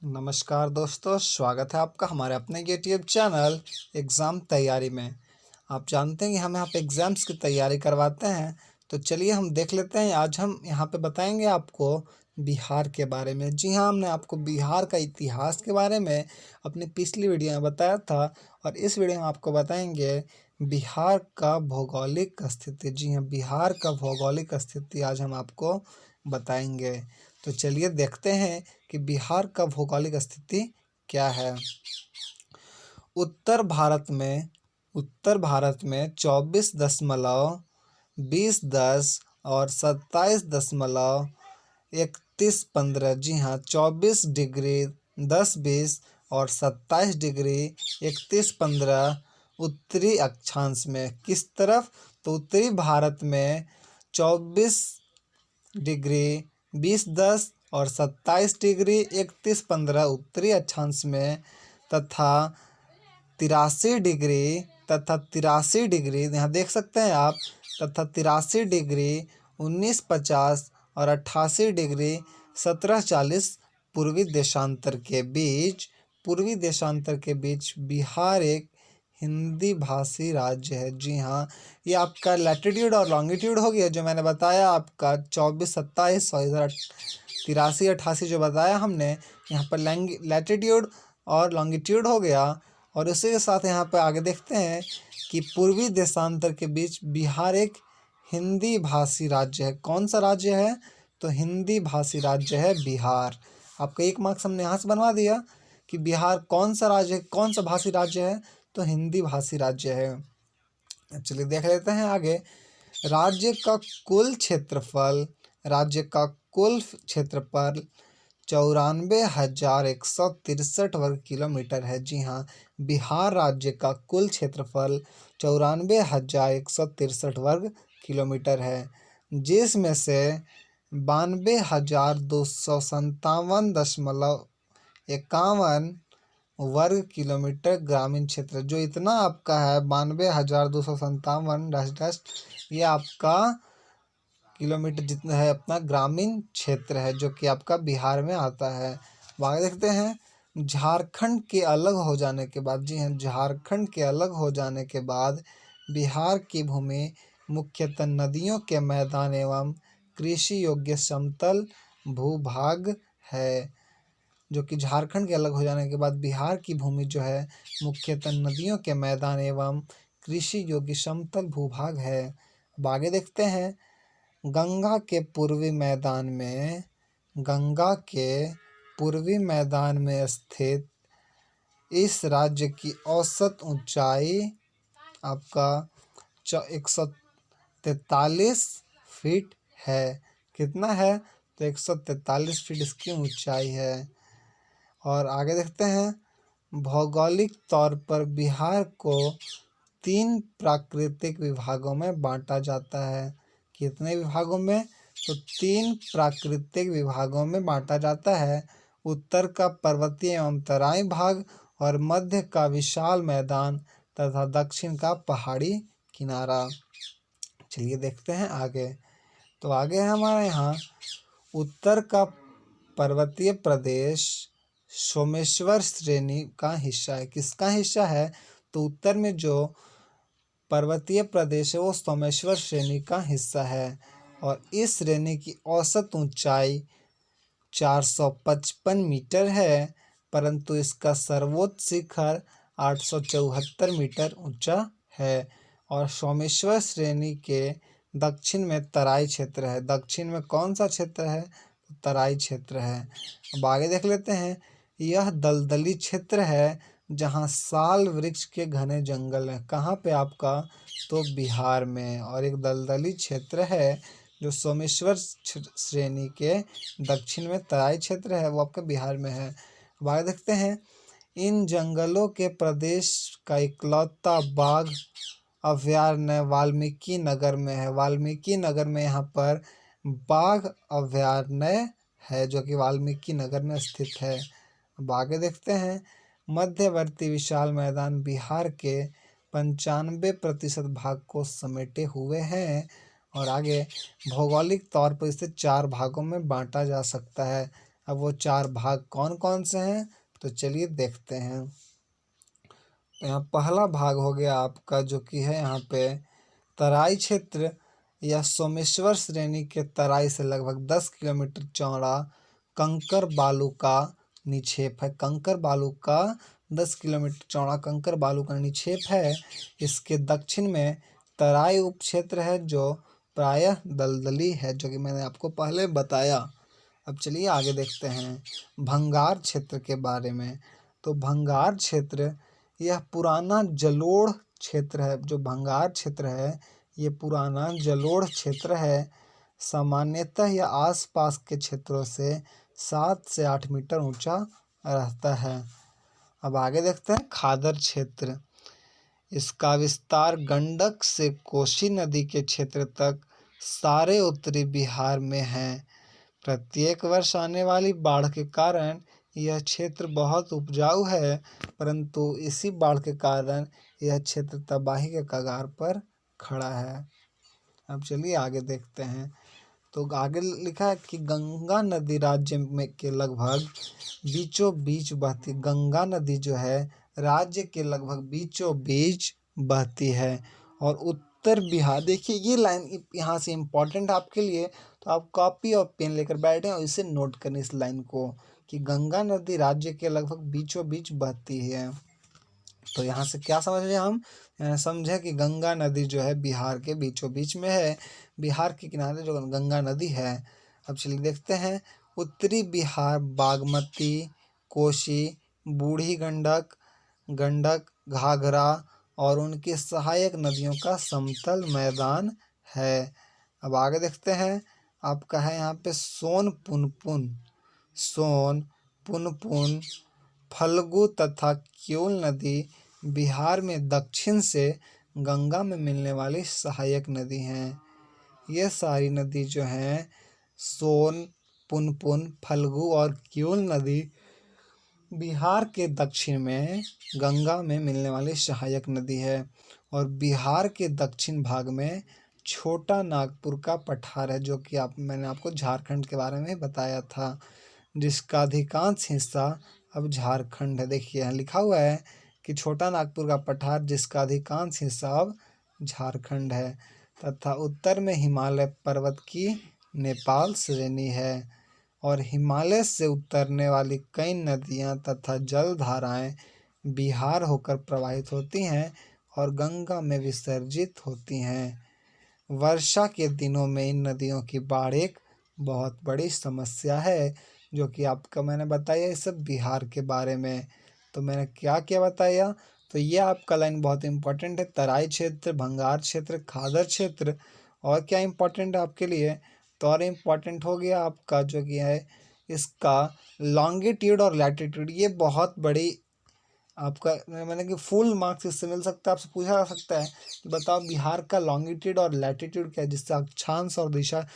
नमस्कार दोस्तों, स्वागत है आपका हमारे अपने यूट्यूब चैनल एग्ज़ाम तैयारी में। आप जानते हैं कि हम यहाँ पे एग्ज़ाम्स की तैयारी करवाते हैं। तो चलिए हम देख लेते हैं। आज हम यहाँ पे बताएंगे आपको बिहार के बारे में। जी हाँ, हमने आपको बिहार का इतिहास के बारे में अपनी पिछली वीडियो में बताया था और इस वीडियो में आपको बताएंगे बिहार का भौगोलिक स्थिति। जी हाँ, बिहार का भौगोलिक स्थिति आज हम आपको बताएंगे। तो चलिए देखते हैं कि बिहार का भौगोलिक स्थिति क्या है। उत्तर भारत में 24.2010 और 27.3115। जी हाँ, 24 डिग्री 10-20 और 27 डिग्री 31-15 उत्तरी अक्षांश में। किस तरफ? तो उत्तरी भारत में 24 डिग्री 20-10 और 27 डिग्री 31-15 उत्तरी अक्षांश में तथा 83 डिग्री यहाँ देख सकते हैं आप, तथा 83 डिग्री 19-50 और 88 डिग्री 17-40 पूर्वी देशांतर के बीच बिहार एक हिंदी भाषी राज्य है। जी हाँ, ये आपका लैटिट्यूड और लॉन्गिट्यूड हो गया जो मैंने बताया आपका 24-27 और इधर 83-88 जो बताया हमने, यहाँ पर लैटिट्यूड और लॉन्गिट्यूड हो गया। और उसी के साथ यहाँ पर आगे देखते हैं कि पूर्वी देशांतर के बीच बिहार एक हिंदी भाषी राज्य है। कौन सा राज्य है? तो हिंदी भाषी राज्य है बिहार। आपका 1 मार्क्स हमने यहाँ से बनवा दिया कि बिहार कौन सा राज्य है, कौन सा भाषी राज्य है, तो हिंदी भाषी राज्य है। चलिए देख लेते हैं आगे। राज्य का कुल क्षेत्रफल 94,163 वर्ग किलोमीटर है। जी हाँ, बिहार राज्य का कुल क्षेत्रफल 94,163 वर्ग किलोमीटर है, जिसमें से 92,257.51 वर्ग किलोमीटर ग्रामीण क्षेत्र। जो इतना आपका है 92,257 ये आपका किलोमीटर जितना है अपना ग्रामीण क्षेत्र है, जो कि आपका बिहार में आता है। आगे देखते हैं। झारखंड के अलग हो जाने के बाद, जी हाँ, झारखंड के अलग हो जाने के बाद बिहार की भूमि मुख्यतः नदियों के मैदान एवं कृषि योग्य समतल भूभाग है। जो कि झारखंड के अलग हो जाने के बाद बिहार की भूमि जो है मुख्यतः नदियों के मैदान एवं कृषि योग्य समतल भूभाग है। अब आगे देखते हैं। गंगा के पूर्वी मैदान में स्थित इस राज्य की औसत ऊंचाई आपका 143 फीट है। कितना है? तो 143 फीट इसकी ऊंचाई है। और आगे देखते हैं। भौगोलिक तौर पर बिहार को 3 प्राकृतिक विभागों में बांटा जाता है। कितने विभागों में? तो 3 प्राकृतिक विभागों में बांटा जाता है। उत्तर का पर्वतीय एवं तराई भाग और मध्य का विशाल मैदान तथा दक्षिण का पहाड़ी किनारा। चलिए देखते हैं आगे। तो आगे है हमारे यहाँ उत्तर का पर्वतीय प्रदेश सोमेश्वर श्रेणी का हिस्सा है। किसका हिस्सा है? तो उत्तर में जो पर्वतीय प्रदेश है वो सोमेश्वर श्रेणी का हिस्सा है और इस श्रेणी की औसत ऊंचाई 455 मीटर है, परंतु इसका सर्वोच्च शिखर 874 मीटर ऊंचा है। और सोमेश्वर श्रेणी के दक्षिण में तराई क्षेत्र है। दक्षिण में कौन सा क्षेत्र है? तराई क्षेत्र है। अब आगे देख लेते हैं। यह दलदली क्षेत्र है जहाँ साल वृक्ष के घने जंगल हैं। कहाँ पे आपका? तो बिहार में। और एक दलदली क्षेत्र है जो सोमेश्वर श्रेणी के दक्षिण में तराई क्षेत्र है, वो आपका बिहार में है। अब आगे देखते हैं। इन जंगलों के प्रदेश का इकलौता बाघ अभयारण्य वाल्मीकि नगर में है। वाल्मीकि नगर में यहाँ पर बाघ अभयारण्य है जो कि वाल्मीकि नगर में स्थित है। अब आगे देखते हैं। मध्यवर्ती विशाल मैदान बिहार के 95% भाग को समेटे हुए हैं। और आगे भौगोलिक तौर पर इसे 4 भागों में बांटा जा सकता है। अब वो 4 भाग कौन कौन से हैं, तो चलिए देखते हैं। तो यहाँ पहला भाग हो गया आपका जो कि है यहाँ पे तराई क्षेत्र। यह सोमेश्वर श्रेणी के तराई से लगभग 10 किलोमीटर चौड़ा कंकर बालू का निक्षेप है। कंकर बालू का 10 किलोमीटर चौड़ा कंकर बालू का निक्षेप है। इसके दक्षिण में तराई उप क्षेत्र है जो प्रायः दलदली है, जो कि मैंने आपको पहले बताया। अब चलिए आगे देखते हैं भंगार क्षेत्र के बारे में। तो भंगार क्षेत्र यह पुराना जलोढ़ क्षेत्र है। जो भंगार क्षेत्र है ये पुराना जलोढ़ क्षेत्र है। सामान्यतः यह आसपास के क्षेत्रों से 7 से 8 मीटर ऊंचा रहता है। अब आगे देखते हैं खादर क्षेत्र। इसका विस्तार गंडक से कोसी नदी के क्षेत्र तक सारे उत्तरी बिहार में है। प्रत्येक वर्ष आने वाली बाढ़ के कारण यह क्षेत्र बहुत उपजाऊ है, परंतु इसी बाढ़ के कारण यह क्षेत्र तबाही के कगार पर खड़ा है। अब चलिए आगे देखते हैं। तो आगे लिखा है कि गंगा नदी राज्य में के लगभग बीचों बीच बहती। गंगा नदी जो है राज्य के लगभग बीचों बीच बहती है। और उत्तर बिहार, देखिए ये लाइन यहाँ से इम्पोर्टेंट है आपके लिए, तो आप कॉपी और पेन लेकर बैठें और इसे नोट करें इस लाइन को कि गंगा नदी राज्य के लगभग बीचों बीच बहती है। तो यहाँ से क्या समझे हम, समझे कि गंगा नदी जो है बिहार के बीचों बीच में है। बिहार के किनारे जो गंगा नदी है। अब चलिए देखते हैं उत्तरी बिहार बागमती, कोसी, बूढ़ी गंडक, गंडक, घाघरा और उनकी सहायक नदियों का समतल मैदान है। अब आगे देखते हैं आपका है यहाँ पे सोन पुनपुन, फल्गु तथा क्योल नदी बिहार में दक्षिण से गंगा में मिलने वाली सहायक नदी हैं। ये सारी नदी जो हैं सोन, पुनपुन, फल्गु और क्योल नदी बिहार के दक्षिण में गंगा में मिलने वाली सहायक नदी है। और बिहार के दक्षिण भाग में छोटा नागपुर का पठार है, जो कि मैंने आपको झारखंड के बारे में बताया था, जिसका अधिकांश हिस्सा अब झारखंड है। देखिए यहाँ लिखा हुआ है कि छोटा नागपुर का पठार जिसका अधिकांश हिस्सा अब झारखंड है। तथा उत्तर में हिमालय पर्वत की नेपाल श्रेणी है। और हिमालय से उतरने वाली कई नदियाँ तथा जलधाराएँ बिहार होकर प्रवाहित होती हैं और गंगा में विसर्जित होती हैं। वर्षा के दिनों में इन नदियों की बाढ़ एक बहुत बड़ी समस्या है, जो कि आपका मैंने बताया ये सब बिहार के बारे में। तो मैंने क्या क्या बताया, तो ये आपका लाइन बहुत इंपॉर्टेंट है। तराई क्षेत्र, भंगार क्षेत्र, खादर क्षेत्र। और क्या इंपॉर्टेंट है आपके लिए, तो और इम्पॉर्टेंट हो गया आपका जो कि है इसका लॉन्गिट्यूड और लैटिट्यूड। ये बहुत बड़ी आपका मैंने कि फुल मार्क्स इससे मिल सकता है। आपसे पूछा जा सकता है कि बताओ बिहार का लॉन्गिट्यूड और लैटिट्यूड क्या है, जिससे अक्षांश और दिशा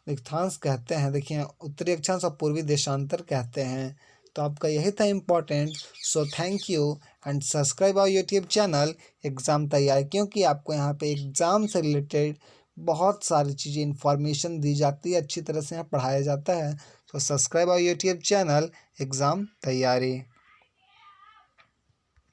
रेखांश कहते हैं। देखिए उत्तरी अक्षांश और पूर्वी देशांतर कहते हैं। तो आपका यही था important. So thank you and subscribe our YouTube channel exam Taiyari, क्योंकि आपको यहाँ पे एग्ज़ाम से रिलेटेड बहुत सारी चीज़ें इन्फॉर्मेशन दी जाती है, अच्छी तरह से यहाँ पढ़ाया जाता है। तो subscribe our YouTube channel exam तैयारी।